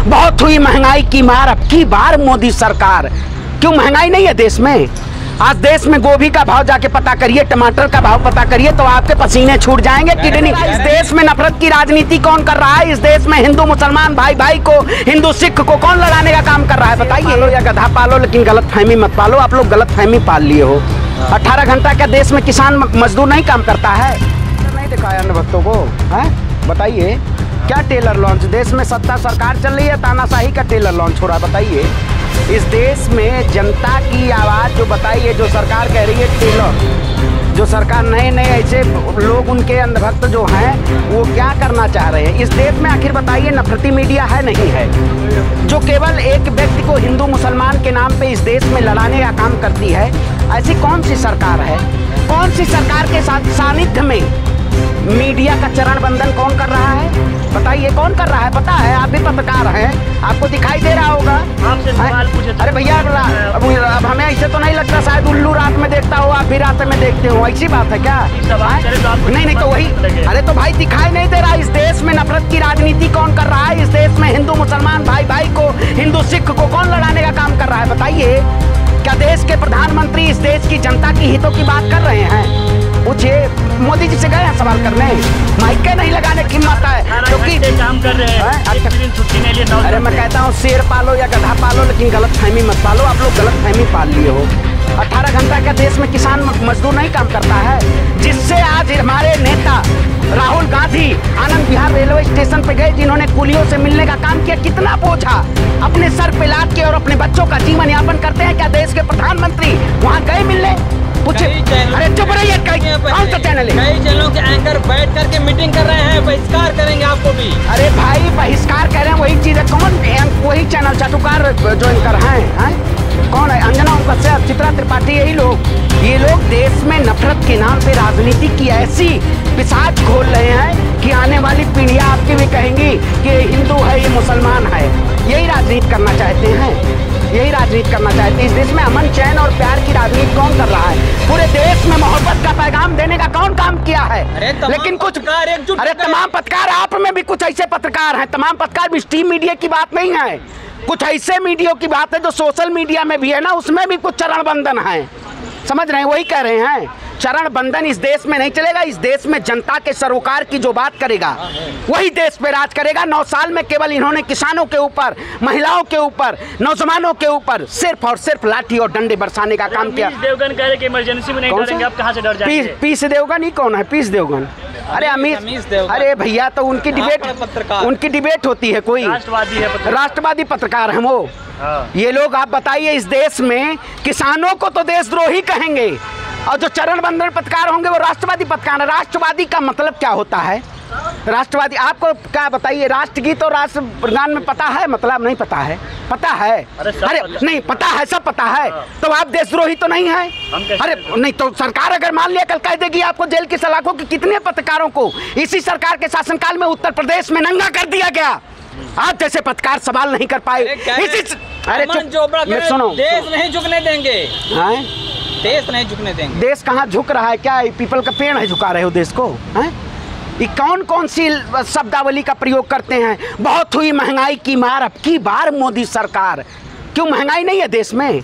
बहुत हुई महंगाई की मार अब की बार मोदी सरकार। क्यों महंगाई नहीं है देश में? आज देश में गोभी का भाव जाके पता करिए, टमाटर का भाव पता करिए तो आपके पसीने छूट जाएंगे। किडनी इस देश में नफरत की राजनीति कौन कर रहा है? इस देश में हिंदू मुसलमान भाई भाई को, हिंदू सिख को कौन लड़ाने का काम कर रहा है? बताइए। पालो या गधा पालो, लेकिन गलत फहमी मत पालो। आप लोग गलत फहमी पाल लिए हो। 18 घंटा क्या देश में किसान मजदूर नहीं काम करता है? नहीं दिखाया अन्य भक्तों को है? बताइए क्या टेलर लॉन्च देश में सत्ता सरकार चल रही है, तानाशाही का टेलर लॉन्च हो रहा है? बताइए। इस देश में जनता की आवाज़ जो बताइए, जो सरकार कह रही है टेलर, जो सरकार नए नए ऐसे लोग उनके अंधभक्त जो हैं वो क्या करना चाह रहे हैं इस देश में? आखिर बताइए, नफरती मीडिया है नहीं है जो केवल एक व्यक्ति को हिंदू मुसलमान के नाम पे इस देश में लड़ाने का काम करती है? ऐसी कौन सी सरकार है? कौन सी सरकार के साथ सानिध्य में मीडिया का चरण बंधन कौन कर रहा है? बताइए कौन कर रहा है? पता है, आप भी पत्रकार हैं, आपको दिखाई दे रहा होगा। आपसे सवाल पूछे। अरे भैया अब हमें ऐसे तो नहीं लगता, शायद उल्लू रात में देखता हो, आप भी रात में देखते हो, ऐसी बात है क्या? नहीं तो वही। अरे तो भाई दिखाई नहीं दे रहा इस देश में नफरत की राजनीति कौन कर रहा है? इस देश में हिंदू मुसलमान भाई भाई को, हिंदू सिख को कौन लड़ाने का काम कर रहा है? बताइए। क्या देश के प्रधानमंत्री इस देश की जनता की हितों की बात कर रहे हैं? पूछिए, मोदी जी से गए हैं सवाल करने, माइक नहीं लगाने की हिम्मत है क्योंकि काम कर रहे हैं। छुट्टी नहीं लिए। अरे मैं कहता हूँ शेर पालो या गधा पालो, लेकिन गलत फहमी मत पालो। आप लोग गलत फहमी पाल लिए हो। 18 घंटा क्या देश में किसान मजदूर नहीं काम करता है? जिससे आज हमारे नेता राहुल गांधी आनंद विहार रेलवे स्टेशन पे गए, जिन्होंने कुलियों से मिलने का काम किया, कितना बोझा अपने सर पे लाद के और अपने बच्चों का जीवन यापन करते हैं। क्या देश के प्रधानमंत्री वहाँ गए मिलने? अरे चुप रहिए, कौन सा चैनल है? कई चैनलों के एंकर बैठ करके मीटिंग कर रहे हैं, बहिष्कार करेंगे आपको भी। अरे भाई बहिष्कार कर रहे हैं, वही चीज है। कौन वही चैनल चाटुकार जो एंकर हैं? कौन है? अंजना कश्यप, चित्रा त्रिपाठी, यही लोग। ये लोग देश में नफरत के नाम पे राजनीति की ऐसी पिशाच खोल रहे हैं कि आने वाली पीढ़ियां आपकी भी कहेंगी कि हिंदू है, ये मुसलमान है। यही राजनीति करना चाहते हैं, यही राजनीति करना चाहते हैं। इस देश में अमन चैन और प्यार की राजनीति कौन कर रहा है? पूरे देश में मोहब्बत का पैगाम देने का कौन काम किया है? लेकिन कुछ अरे तमाम पत्रकार, आप में भी कुछ ऐसे पत्रकार हैं, तमाम पत्रकार भी स्ट्रीम मीडिया की बात नहीं है, कुछ ऐसे मीडिया की बात है जो सोशल मीडिया में भी है ना, उसमें भी कुछ चरण बंधन है। समझ रहे हैं? वही कह रहे हैं, चरण बंधन इस देश में नहीं चलेगा। इस देश में जनता के सरोकार की जो बात करेगा वही देश पे राज करेगा। 9 साल में केवल इन्होंने किसानों के ऊपर, महिलाओं के ऊपर, नौजवानों के ऊपर सिर्फ और सिर्फ लाठी और डंडे बरसाने का काम किया। देवगन कह रहे कि इमरजेंसी में नहीं डरेंगे, आप कहां से डर जाएंगे? पीस देवगन ही कौन है? पीस देवगन? अरे अमित, अरे भैया तो उनकी डिबेट होती है, कोई राष्ट्रवादी पत्रकार हैं वो। ये लोग आप बताइए, इस देश में किसानों को तो देशद्रोही कहेंगे और जो चरण बंधन पत्रकार होंगे वो राष्ट्रवादी पत्रकार। राष्ट्रवादी का मतलब क्या होता है? राष्ट्रवादी आपको क्या बताइए? राष्ट्रगीत और राष्ट्रगान में पता है मतलब? नहीं पता है? पता है? अरे नहीं पता है, सब पता है। तो आप देशद्रोही तो नहीं है? अरे नहीं तो सरकार अगर मान लिया कल कह देगी आपको जेल की सलाखों कि कितने पत्रकारों को इसी सरकार के शासनकाल में उत्तर प्रदेश में नंगा कर दिया गया, आज जैसे पत्रकार सवाल नहीं कर पाए। अरे सुनो, देश नहीं झुकने देंगे, देश नहीं झुकने देंगे। देश कहाँ झुक रहा है? क्या पीपल का पेड़ है झुका रहे हो देश को? हैं? ये कौन सी शब्दावली का प्रयोग करते हैं? बहुत हुई महंगाई की मार अब की बार मोदी सरकार। क्यों महंगाई नहीं है देश में?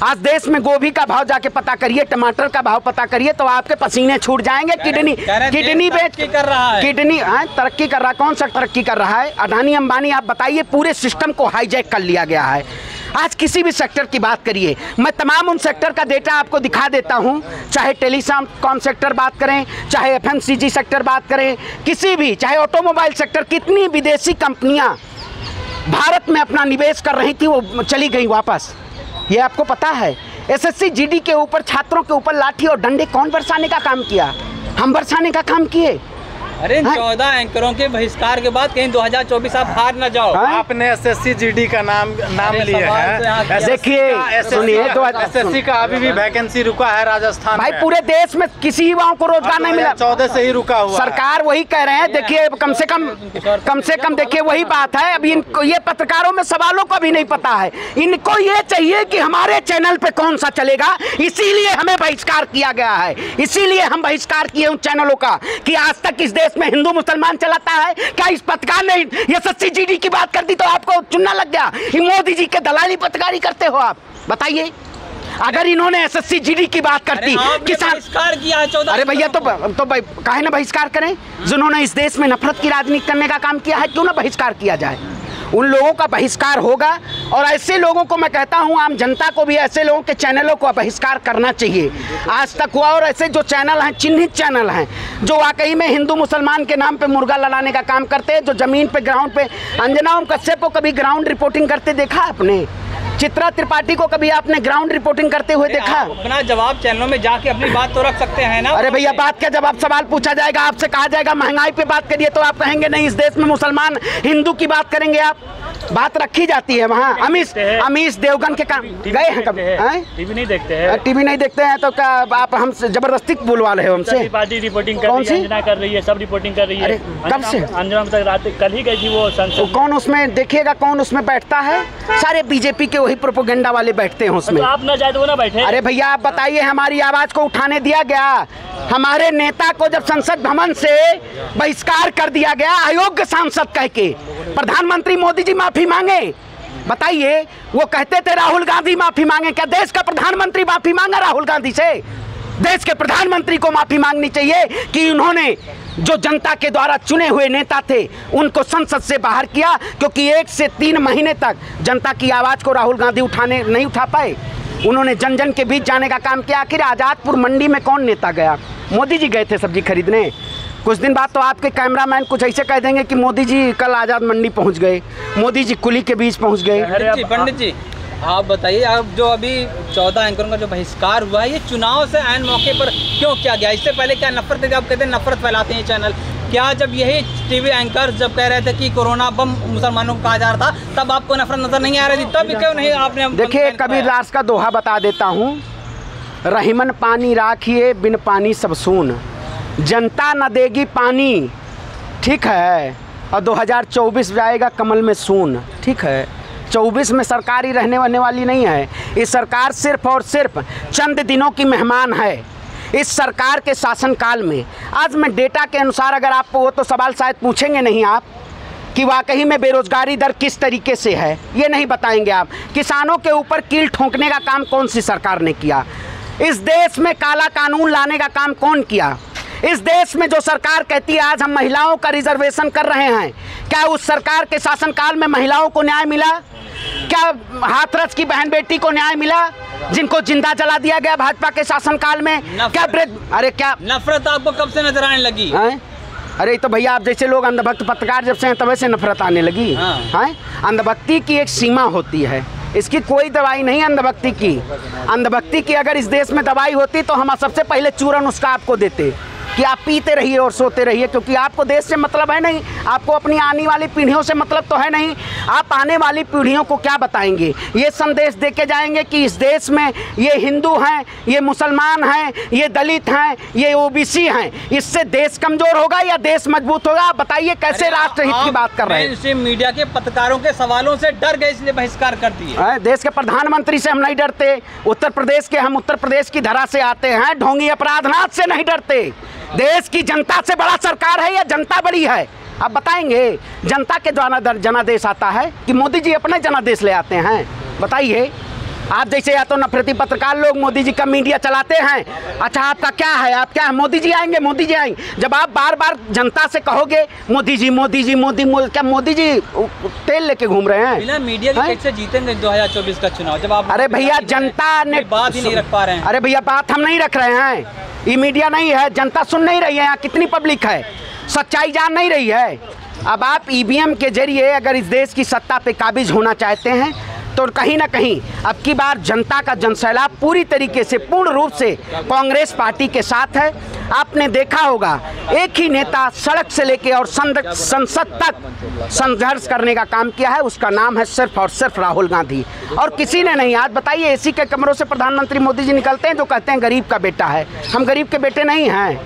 आज देश में गोभी का भाव जाके पता करिए, टमाटर का भाव पता करिए तो आपके पसीने छूट जाएंगे। किडनी बेच कर रहा है, किडनी तरक्की कर रहा है। कौन सा तरक्की कर रहा है? अडानी अंबानी, आप बताइए। पूरे सिस्टम को हाईजैक कर लिया गया है। आज किसी भी सेक्टर की बात करिए, मैं तमाम उन सेक्टर का डेटा आपको दिखा देता हूं, चाहे टेलीकॉम सेक्टर बात करें, चाहे एफएमसीजी सेक्टर बात करें, किसी भी, चाहे ऑटोमोबाइल सेक्टर, कितनी विदेशी कंपनियां भारत में अपना निवेश कर रही थी वो चली गई वापस। ये आपको पता है? एसएससी जीडी के ऊपर, छात्रों के ऊपर लाठी और डंडे कौन बरसाने का काम किया? हम बरसाने का काम किए। अरे 14 एंकरों के बहिष्कार के बाद कहीं 2024 आप हार न जाओ। आपने एसएससी जीडी का नाम लिया है। देखिए सुनिए, एसएससी का अभी भी वैकेंसी रुका है राजस्थान भाई। पूरे देश में किसी युवाओं को रोजगार नहीं मिला, 14 से ही रुका हुआ। सरकार वही कह रहे हैं। देखिए कम से कम देखिए वही बात है। अभी इनको, ये पत्रकारों में सवालों का भी नहीं पता है। इनको ये चाहिए कि हमारे चैनल पे कौन सा चलेगा, इसीलिए हमें बहिष्कार किया गया है। इसीलिए हम बहिष्कार किए उन चैनलों का कि आज तक इस देश में हिंदू मुसलमान चलाता है? क्या इस पत्रकार ने SSC GD की बात कर दी तो आपको चुनना लग गया? मोदी जी के दलाली पत्रकारी करते हो आप? बताइए, अगर इन्होंने SSC GD की बात करती, किसान बहिष्कार किया है 14। अरे भैया तो भाई काहे ना बहिष्कार करें? जिन्होंने इस देश में नफरत की राजनीति करने का काम किया है, क्यों ना बहिष्कार किया जाए? उन लोगों का बहिष्कार होगा। और ऐसे लोगों को मैं कहता हूं, आम जनता को भी ऐसे लोगों के चैनलों को बहिष्कार करना चाहिए। आज तक हुआ, और ऐसे जो चैनल हैं, चिन्हित चैनल हैं, जो वाकई में हिंदू मुसलमान के नाम पे मुर्गा लड़ाने का काम करते हैं, जो जमीन पे ग्राउंड पे, अंजना ओम कश्यप को कभी ग्राउंड रिपोर्टिंग करते देखा आपने? चित्रा त्रिपाठी को कभी आपने ग्राउंड रिपोर्टिंग करते हुए देखा? अपना जवाब चैनलों में जाके अपनी बात तो रख सकते हैं ना। अरे भैया, बात का जवाब सवाल पूछा जाएगा, आपसे कहा जाएगा महंगाई पे बात करिए तो आप कहेंगे नहीं, इस देश में मुसलमान हिंदू की बात करेंगे आप? बात रखी जाती है वहाँ। अमीश देवगन के काम गए हैं कभी? टीवी नहीं देखते हैं। टीवी नहीं देखते हैं तो क्या आप हमसे जबरदस्ती बुलवा रहे हो? हमसे पार्टी रिपोर्टिंग कर कौन रही है, सी अंजना कर रही है, सब रिपोर्टिंग कर रही है। अरे कब से? अंजना तक रात कल ही गई थी वो संसद। कौन उसमें देखिएगा, कौन उसमें बैठता है? सारे बीजेपी के वही प्रोपोगेंडा वाले बैठते हैं उसमें। तो आप ना जाए तो वो ना बैठे। अरे भैया आप बताइए, हमारी आवाज को उठाने दिया गया? हमारे नेता को जब संसद भवन से बहिष्कार कर दिया गया अयोग्य सांसद कह के, प्रधानमंत्री मोदी जी माफी मांगे? बताइए, वो कहते थे राहुल गांधी माफी मांगे। क्या देश का प्रधानमंत्री माफी मांगा राहुल गांधी से? देश के प्रधानमंत्री को माफी मांगनी चाहिए कि उन्होंने जो जनता के द्वारा चुने हुए नेता थे उनको संसद से बाहर किया, क्योंकि 1 से 3 महीने तक जनता की आवाज को राहुल गांधी नहीं उठा पाए। उन्होंने जन जन के बीच जाने का काम किया। आखिर आजादपुर मंडी में कौन नेता गया? मोदी जी गए थे सब्जी खरीदने। कुछ दिन बाद तो आपके कैमरामैन कुछ ऐसे कह देंगे कि मोदी जी कल आज़ाद मंडी पहुंच गए, मोदी जी कुली के बीच पहुंच गए। पंडित जी आप बताइए, आप जो अभी 14 एंकरों का जो बहिष्कार हुआ है, ये चुनाव से ऐन मौके पर क्यों किया गया? इससे पहले क्या नफरत थी? आप कहते हैं नफरत फैलाते हैं चैनल, क्या जब यही टीवी एंकर जब कह रहे थे कि कोरोना बम मुसलमानों को कहा जा रहा था, तब आपको नफरत नजर नहीं आ रही थी? तब क्यों नहीं आपने? देखिए, कबीरदास का दोहा बता देता हूँ, रहीमन पानी राखिए बिन पानी सब सून, जनता न देगी पानी, ठीक है, और 2024 जाएगा कमल में सून, ठीक है। 24 में सरकार ही रहने वाली नहीं है। इस सरकार सिर्फ और सिर्फ चंद दिनों की मेहमान है। इस सरकार के शासनकाल में आज मैं डेटा के अनुसार, अगर आपको वो तो सवाल शायद पूछेंगे नहीं आप कि वाकई में बेरोजगारी दर किस तरीके से है, ये नहीं बताएंगे आप। किसानों के ऊपर कील ठोंकने का काम कौन सी सरकार ने किया? इस देश में काला कानून लाने का काम कौन किया? इस देश में जो सरकार कहती है आज हम महिलाओं का रिजर्वेशन कर रहे हैं, क्या उस सरकार के शासनकाल में महिलाओं को न्याय मिला? क्या हाथरस की बहन बेटी को न्याय मिला जिनको जिंदा जला दिया गया भाजपा के शासनकाल में? क्या अरे क्या नफरत आपको कब से नजर आने लगी? अरे तो भैया, आप जैसे लोग अंधभक्त पत्रकार जब से हैं तब से नफरत आने लगी है। अंधभक्ति की एक सीमा होती है, इसकी कोई दवाई नहीं अंधभक्ति की। अंधभक्ति की अगर इस देश में दवाई होती तो हम सबसे पहले चूरन उसका आपको देते कि आप पीते रहिए और सोते रहिए, क्योंकि आपको देश से मतलब है नहीं, आपको अपनी आने वाली पीढ़ियों से मतलब तो है नहीं। आप आने वाली पीढ़ियों को क्या बताएंगे? ये संदेश देके जाएंगे कि इस देश में ये हिंदू हैं, ये मुसलमान हैं, ये दलित हैं, ये OBC हैं। इससे देश कमजोर होगा या देश मजबूत होगा? आप बताइए, कैसे राष्ट्रहित की बात कर रहे हैं? मीडिया के पत्रकारों के सवालों से डर गए इसलिए बहिष्कार कर दिए। देश के प्रधानमंत्री से हम नहीं डरते, उत्तर प्रदेश के, हम उत्तर प्रदेश की धरा से आते हैं, ढोंगी अपराधनाथ से नहीं डरते। देश की जनता से बड़ा सरकार है या जनता बड़ी है? आप बताएंगे। जनता के द्वारा जनादेश आता है कि मोदी जी अपने जनादेश ले आते हैं? बताइए। आप जैसे या तो नफरती पत्रकार लोग मोदी जी का मीडिया चलाते हैं। अच्छा, आपका क्या है? आप क्या है? मोदी जी आएंगे, मोदी जी आएंगे। जब आप बार बार जनता से कहोगे मोदी जी मोदी जी मोदी, क्या मोदी जी तेल लेके घूम रहे हैं? बिना मीडिया के कैसे जीतेंगे 2024 का चुनाव जब आप? अरे भैया, जनता ने बात ही नहीं रख पा रहे हैं। अरे भैया, बात हम नहीं रख रहे हैं, ये मीडिया नहीं है, जनता सुन नहीं रही है। यहाँ कितनी पब्लिक है, सच्चाई जान नहीं रही है। अब आप EVM के जरिए अगर इस देश की सत्ता पे काबिज होना चाहते हैं तो कहीं ना कहीं अब की बार जनता का जनसैलाब पूरी तरीके से, पूर्ण रूप से कांग्रेस पार्टी के साथ है। आपने देखा होगा, एक ही नेता सड़क से लेके और संसद तक संघर्ष करने का काम किया है, उसका नाम है सिर्फ और सिर्फ राहुल गांधी, और किसी ने नहीं। आज बताइए, AC के कमरों से प्रधानमंत्री मोदी जी निकलते हैं जो कहते हैं गरीब का बेटा है। हम गरीब के बेटे नहीं हैं,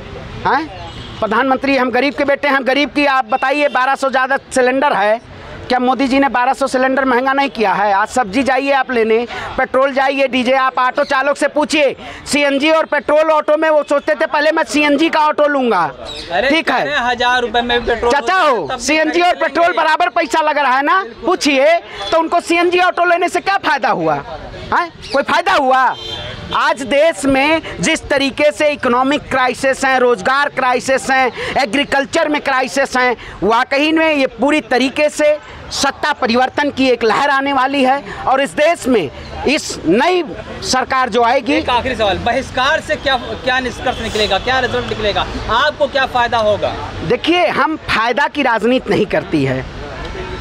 प्रधानमंत्री, हम गरीब के बेटे हैं। हम गरीब की, आप बताइए, 1200 ज़्यादा सिलेंडर है, क्या मोदी जी ने 1200 सिलेंडर महंगा नहीं किया है? आज सब्जी जाइए आप लेने, पेट्रोल जाइए, डीजे, आप ऑटो चालक से पूछिए, सीएनजी और पेट्रोल ऑटो में वो सोचते थे पहले मैं सीएनजी का ऑटो लूंगा, ठीक है, 1000 रुपए में पेट्रोल चाचा हो सीएनजी और पेट्रोल बराबर पैसा लग रहा है ना, पूछिए तो उनको सीएनजी ऑटो लेने से क्या फायदा हुआ है? कोई फायदा हुआ? आज देश में जिस तरीके से इकोनॉमिक क्राइसिस हैं, रोजगार क्राइसिस हैं, एग्रीकल्चर में क्राइसिस हैं, वाकई में ये पूरी तरीके से सत्ता परिवर्तन की एक लहर आने वाली है। और इस देश में इस नई सरकार जो आएगी, एक आखिरी सवाल, बहिष्कार से क्या निष्कर्ष निकलेगा, क्या रिजल्ट निकलेगा, आपको क्या फायदा होगा? देखिए, हम फायदा की राजनीति नहीं करती है,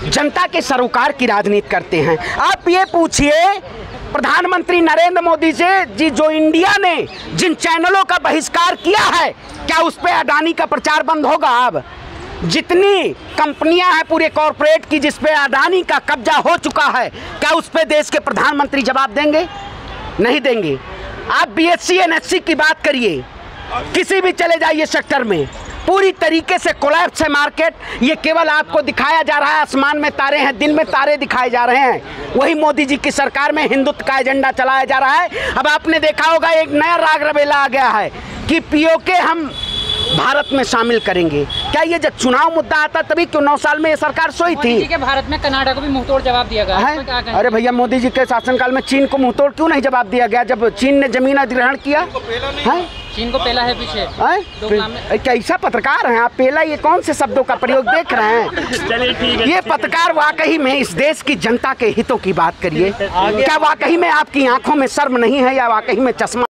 जनता के सरोकार की राजनीति करते हैं। आप ये पूछिए प्रधानमंत्री नरेंद्र मोदी जी जो इंडिया ने जिन चैनलों का बहिष्कार किया है, क्या उस पर अडानी का प्रचार बंद होगा? अब जितनी कंपनियां हैं पूरे कॉरपोरेट की जिस पे अडानी का कब्जा हो चुका है, क्या उस पे देश के प्रधानमंत्री जवाब देंगे? नहीं देंगे। आप बीएससी एनएससी की बात करिए, किसी भी चले जाइए सेक्टर में, पूरी तरीके से कोलैप्स है मार्केट। ये केवल आपको दिखाया जा रहा है आसमान में तारे हैं, दिन में तारे दिखाए जा रहे हैं। वही मोदी जी की सरकार में हिंदुत्व का एजेंडा चलाया जा रहा है। अब आपने देखा होगा एक नया राग रवेला आ गया है कि पीओके हम भारत में शामिल करेंगे। क्या ये जब चुनाव मुद्दा आता तभी क्यों 9 साल में ये सरकार सोई थी? के भारत में कनाडा को भी मुंहतोड़ जवाब दिया गया है। अरे भैया, मोदी जी के शासनकाल में चीन को मुंहतोड़ क्यों नहीं जवाब दिया गया जब चीन ने जमीन अधिग्रहण किया है? चीन को पहला है पीछे। कैसा पत्रकार हैं आप? पहला ये कौन से शब्दों का प्रयोग देख रहे हैं? ये पत्रकार वाकई में इस देश की जनता के हितों की बात करिए। क्या वाकई में आपकी आंखों में शर्म नहीं है या वाकई में चश्मा